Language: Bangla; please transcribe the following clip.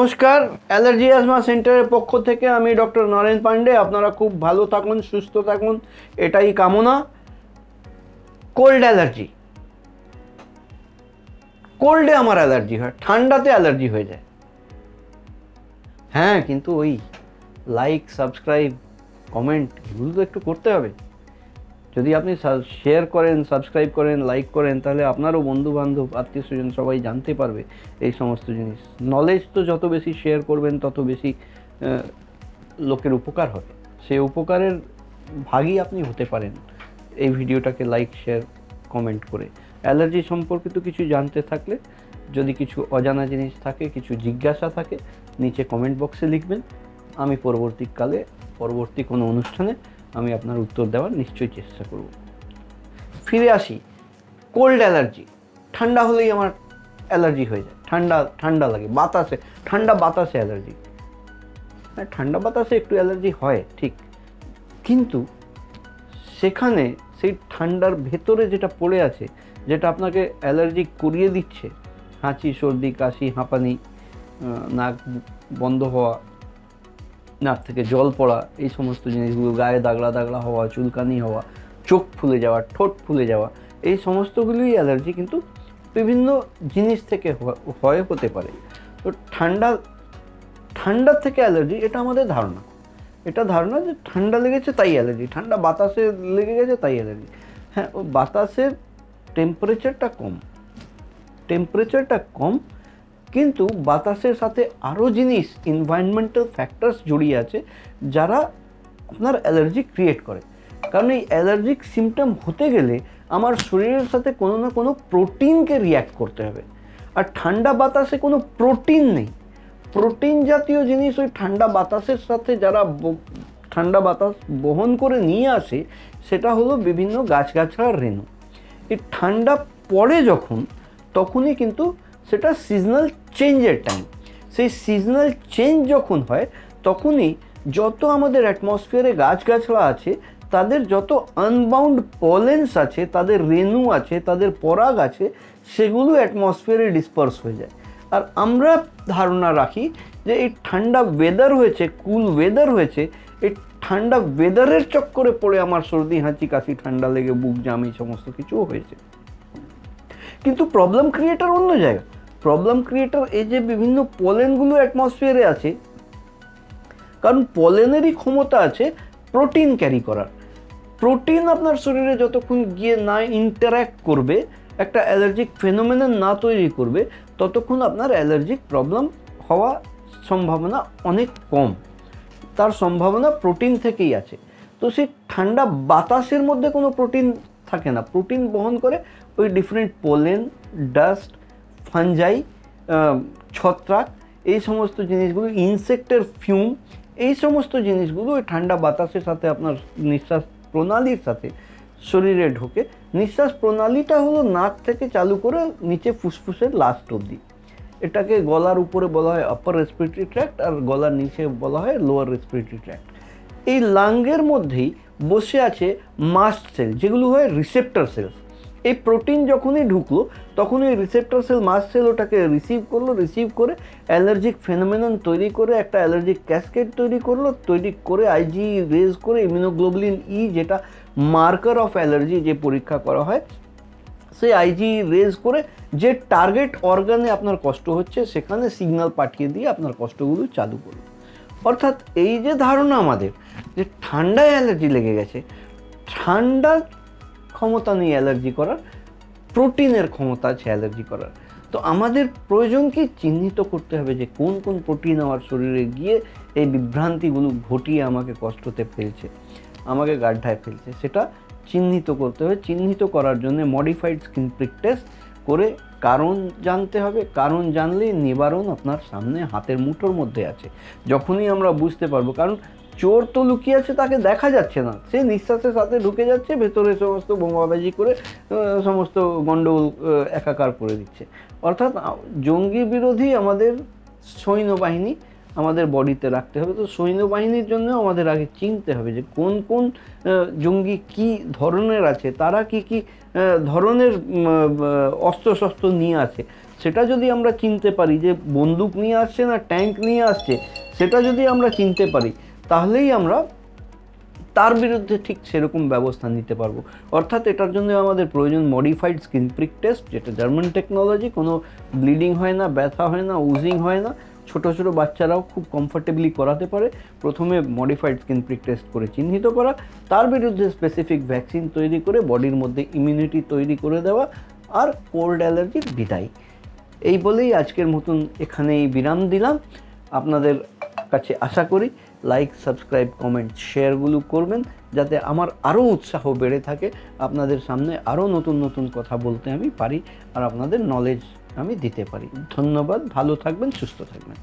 নমস্কার, অ্যালার্জি অ্যাজমা সেন্টারের পক্ষ থেকে আমি ডক্টর নরেন পান্ডে। আপনারা খুব ভালো থাকুন, সুস্থ থাকুন, এটাই কামনা। কোল্ড অ্যালার্জি, কোল্ডে আমার অ্যালার্জি হয়, ঠান্ডাতে অ্যালার্জি হয়ে যায়। হ্যাঁ, কিন্তু ওই লাইক, সাবস্ক্রাইব, কমেন্ট এগুলো তো একটু করতে হবে। যদি আপনি শেয়ার করেন, সাবস্ক্রাইব করেন, লাইক করেন, তাহলে আপনারও বন্ধুবান্ধব, আত্মীয় স্বজন সবাই জানতে পারবে এই সমস্ত জিনিস। নলেজ তো যত বেশি শেয়ার করবেন তত বেশি লোকের উপকার হবে। সেই উপকারের ভাগই আপনি হতে পারেন এই ভিডিওটাকে লাইক, শেয়ার, কমেন্ট করে। অ্যালার্জি সম্পর্কিত কিছু জানতে থাকলে, যদি কিছু অজানা জিনিস থাকে, কিছু জিজ্ঞাসা থাকে, নিচে কমেন্ট বক্সে লিখবেন। আমি পরবর্তী কোনো অনুষ্ঠানে আমি আপনার উত্তর দেওয়ার নিশ্চয়ই চেষ্টা করব। ফিরে আসি, কোল্ড অ্যালার্জি। ঠান্ডা হলেই আমার অ্যালার্জি হয়ে যায়, ঠান্ডা লাগে, ঠান্ডা বাতাসে অ্যালার্জি। হ্যাঁ, ঠান্ডা বাতাসে একটু অ্যালার্জি হয় ঠিক, কিন্তু সেখানে সেই ঠান্ডার ভেতরে যেটা পড়ে আছে, যেটা আপনাকে অ্যালার্জি করিয়ে দিচ্ছে, হাঁচি, সর্দি, কাশি, হাঁপানি, নাক বন্ধ হওয়া, নাক থেকে জল পড়া, এই সমস্ত জিনিসগুলো, গায়ে দাগড়া দাগড়া হওয়া, চুলকানি হওয়া, চোখ ফুলে যাওয়া, ঠোঁট ফুলে যাওয়া, এই সমস্তগুলোই অ্যালার্জি, কিন্তু বিভিন্ন জিনিস থেকে হতে পারে। তো ঠান্ডার থেকে অ্যালার্জি, এটা আমাদের ধারণা যে ঠান্ডা লেগেছে তাই অ্যালার্জি, ঠান্ডা বাতাসে লেগে গেছে তাই অ্যালার্জি। হ্যাঁ, ও বাতাসের টেম্পারেচারটা কম, কিন্তু বাতাসের সাথে আরও জিনিস, এনভায়রনমেন্টাল ফ্যাক্টরস জড়িয়ে আছে যারা আপনার অ্যালার্জি ক্রিয়েট করে। কারণ এই অ্যালার্জিক সিমটম হতে গেলে আমার শরীরের সাথে কোনো না কোনো প্রোটিনকে রিয়্যাক্ট করতে হবে, আর ঠান্ডা বাতাসে কোনো প্রোটিন নেই। প্রোটিন জাতীয় জিনিস ওই ঠান্ডা বাতাসের সাথে যারা ঠান্ডা বাতাস বহন করে নিয়ে আসে, সেটা হলো বিভিন্ন গাছগাছড়ার রেণু। এই ঠান্ডা পড়ে তখনই কিন্তু সেটা সিজনাল চেঞ্জের টাইম। সেই সিজনাল চেঞ্জ যখন হয়, তখনই যত আমাদের অ্যাটমসফিয়ারে গাছগাছড়া আছে, তাদের যত আনবাউন্ড পলেন্স আছে, তাদের রেণু আছে, তাদের পরাগ আছে, সেগুলো অ্যাটমসফিয়ারে ডিসপার্স হয়ে যায়। আর আমরা ধারণা রাখি যে এই ঠান্ডা ওয়েদার হয়েছে, কুল ওয়েদার হয়েছে, এই ঠান্ডা ওয়েদারের চক্করে পড়ে আমার সর্দি, হাঁচি, কাশি, ঠান্ডা লেগে বুক জাম, এই সমস্ত কিছুও হয়েছে। কিন্তু প্রবলেম ক্রিয়েটার অন্য জায়গা। প্রবলেম ক্রিয়েটার এই যে বিভিন্ন পলেনগুলো অ্যাটমসফিয়ারে আছে, কারণ পলেনেরই ক্ষমতা আছে প্রোটিন ক্যারি করার। প্রোটিন আপনার শরীরে যতক্ষণ গিয়ে না ইন্টারঅ্যাক্ট করবে, একটা অ্যালার্জিক ফেনোমেনন না তৈরি করবে, ততক্ষণ আপনার অ্যালার্জিক প্রবলেম হওয়া সম্ভাবনা অনেক কম। তার সম্ভাবনা প্রোটিন থেকেই আছে। তো সেই ঠান্ডা বাতাসের মধ্যে কোনো প্রোটিন থাকে না। প্রোটিন বহন করে ওই ডিফারেন্ট পোলেন, ডাস্ট, ফাঞ্জাই, ছত্রাক, এই সমস্ত জিনিসগুলো, ইনসেক্টের ফিউম, এই সমস্ত জিনিসগুলো ওই ঠান্ডা বাতাসের সাথে আপনার নিঃশ্বাস প্রণালীর সাথে শরীরে ঢোকে। নিঃশ্বাস প্রণালীটা হলো নাক থেকে চালু করে নিচে ফুসফুসের লাস্ট অবধি। এটাকে গলার উপরে বলা হয় আপার রেসপিরেটরি ট্র্যাক্ট, আর গলার নিচে বলা হয় লোয়ার রেসপিরেটরি ট্র্যাক্ট। এই লাংয়ের মধ্যেই বসে আছে মাস্ট সেল, যেগুলো হয় রিসেপ্টর সেলস। এই প্রোটিন যখনই ঢুকলো, তখন এই রিসেপ্টর সেল, মাস্ট সেল ওটাকে রিসিভ করে অ্যালার্জিক ফেনোমেনন তৈরি করে, একটা অ্যালার্জিক ক্যাসকেড তৈরি করে আইজি রেজ করে, ইমিউনোগ্লোবুলিন ই, যেটা মার্কার অফ অ্যালার্জি, যে পরীক্ষা করা হয়, সেই আইজি রেজ করে যে টার্গেট অর্গানে আপনার কষ্ট হচ্ছে সেখানে সিগন্যাল পাঠিয়ে দিয়ে আপনার কষ্টগুলো চালু করলো। অর্থাৎ এই যে ধারণা আমাদের যে ঠান্ডায় অ্যালার্জি লেগে গেছে, ঠান্ডার ক্ষমতা নেই অ্যালার্জি করার, প্রোটিনের ক্ষমতা আছে অ্যালার্জি করার। তো আমাদের প্রয়োজন কি, চিহ্নিত করতে হবে যে কোন কোন প্রোটিন আমার শরীরে গিয়ে এই বিভ্রান্তিগুলো ঘটিয়ে আমাকে কষ্টতে ফেলছে, আমাকে গাড্ডায় ফেলছে, সেটা চিহ্নিত করতে হবে। চিহ্নিত করার জন্য মডিফাইড স্কিন প্রিক টেস্ট করে কারণ জানতে হবে। কারণ জানলেই নিবারণ আপনার সামনে হাতের মুঠোর মধ্যে আছে। যখনই আমরা বুঝতে পারবো, কারণ চোর তো লুকিয়ে আছে, তাকে দেখা যাচ্ছে না, সে নিঃশ্বাসের সাথে ঢুকে যাচ্ছে, ভেতরে সমস্ত বোমাবাজি করে সমস্ত গণ্ডগোল একাকার করে দিচ্ছে। অর্থাৎ জঙ্গি বিরোধী আমাদের সৈন্যবাহিনী আমাদের বডিতে রাখতে হবে। তো সৈন্যবাহিনীর জন্য আমাদের আগে চিনতে হবে যে কোন কোন জঙ্গি কী ধরনের আছে, তারা কি কি ধরনের অস্ত্রশস্ত্র নিয়ে আছে। সেটা যদি আমরা চিনতে পারি যে বন্দুক নিয়ে আসছে না ট্যাঙ্ক নিয়ে আসছে, সেটা যদি আমরা চিনতে পারি, তাহলেই আমরা তার বিরুদ্ধে ঠিক সেরকম ব্যবস্থা নিতে পারবো। অর্থাৎ এটার জন্য আমাদের প্রয়োজন মডিফাইড স্কিন প্রিক টেস্ট, যেটা জার্মান টেকনোলজি, কোনো ব্লিডিং হয় না, ব্যথা হয় না, উজিং হয় না, ছোট ছোট বাচ্চারাও খুব কমফোর্টেবলি করাতে পারে। প্রথমে মডিফাইড স্কিন প্রিক টেস্ট করে চিহ্নিত করা, তার বিরুদ্ধে স্পেসিফিক ভ্যাকসিন তৈরি করে বডির মধ্যে ইমিউনিটি তৈরি করে দেওয়া, আর কোল্ড অ্যালার্জির বিদায়। এই বলেই আজকের মতন এখানেই বিরাম দিলাম। আপনাদের কাছে আশা করি লাইক, সাবস্ক্রাইব, কমেন্ট, শেয়ারগুলো করবেন, যাতে আমার আরও উৎসাহ বেড়ে থাকে, আপনাদের সামনে আরও নতুন নতুন কথা বলতে আমি পারি, আর আপনাদের নলেজ আমি দিতে পারি। ধন্যবাদ, ভালো থাকবেন, সুস্থ থাকবেন।